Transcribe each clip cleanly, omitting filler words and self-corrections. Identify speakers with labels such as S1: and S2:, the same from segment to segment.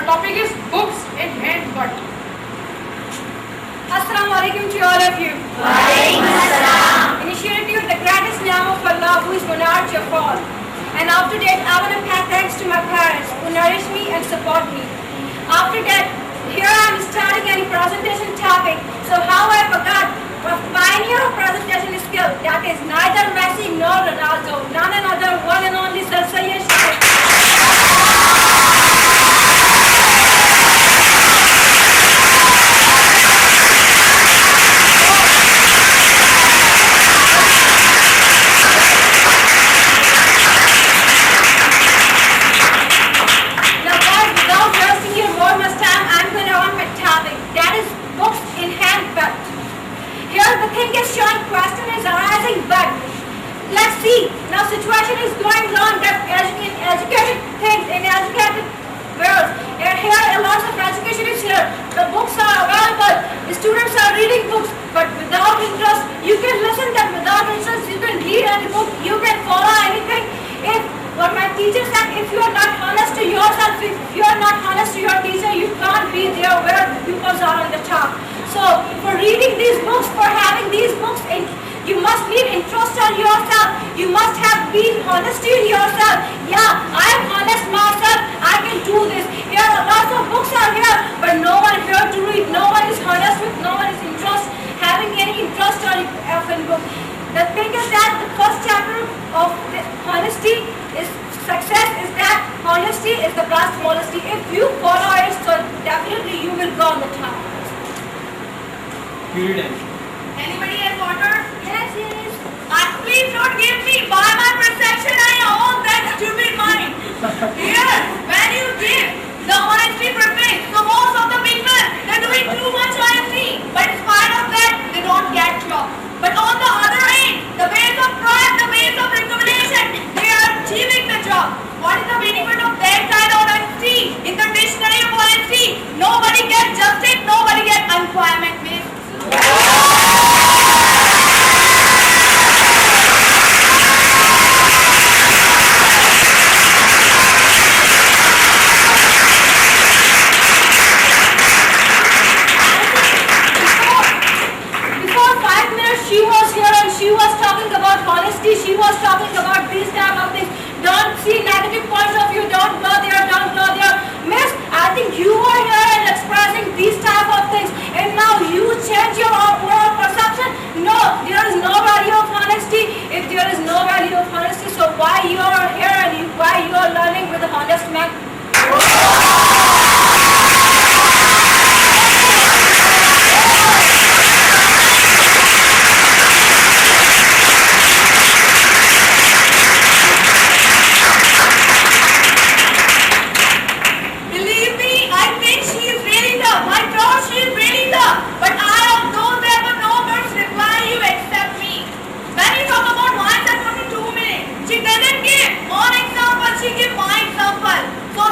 S1: topic is books in hand but. Assalamu alaikum to all of you.
S2: Walaikum assalam.
S1: Initiative the greatest name of Allah who is monarch of all. And after that, I want to pay thanks to my parents who nourish me and support me. After that, here I am starting a presentation topic. So how I forgot a pioneer of presentation skill that is neither Messi nor Ronaldo, none another, one and only Sir Syed. Question is arising, but let's see. Now situation is going on that in educated things, in educated world. And here a lot of education is here. The books are available. The students are reading books, but without interest, you can listen that without interest, you can read any book, you can follow anything. If what my teacher said, if you are not honest to yourself, if you are not honest to your teacher, you can't be there where pupils are on the top. So for reading these books, for having these books, you must need interest on yourself. You must have been honesty in yourself. Yeah, I am honest myself. I can do this. Here lots of books are here, but no one here to read. No one is honest with. No one is having any interest on a book. The thing is that the first chapter of the honesty is success. Is that honesty is the best modesty. If you follow it, so definitely you will go on the top.
S2: Anybody has water?
S1: Yes, yes.
S2: Please don't give me. By my perception, I own that stupid mind. Here, when you give, the honesty prevails. So most of the people, they're doing too much honesty. But in spite of that, they don't get job. But on the other hand, the ways of pride, the ways of recommendation, they are achieving the job. What is the benefit of that kind of honesty? In the dictionary of honesty, nobody gets justice, nobody gets employment.
S1: She was talking about these type of things. Don't see negative points of view. Don't go there. Don't go there. Miss, I think you are here and expressing these type of things, and now you change your overall perception. No, there is no value of honesty. If there is no value of honesty, so why you are here and why you are learning with a honest man?
S2: She doesn't give one example, she gives my example. So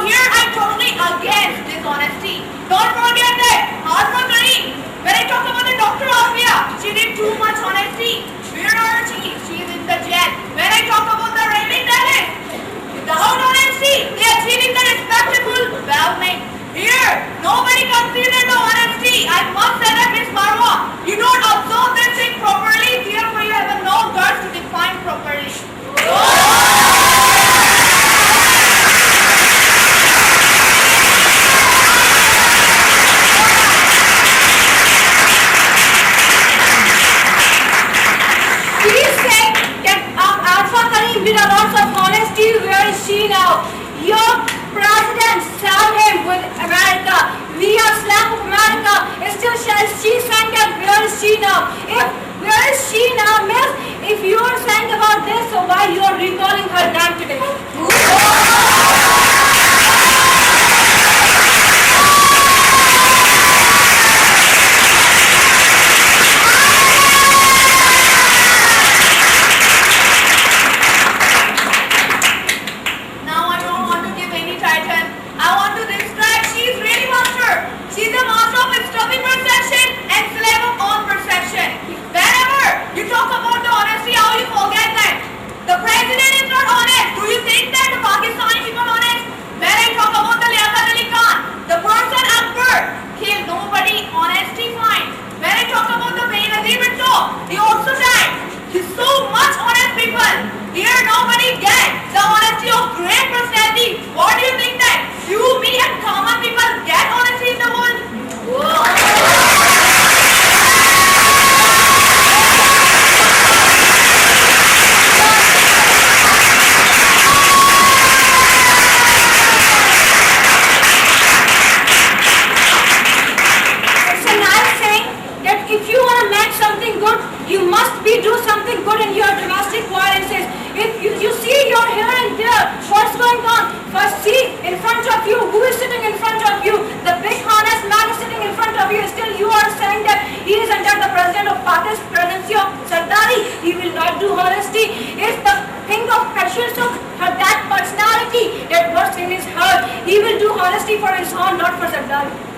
S1: insan, not for Sardar.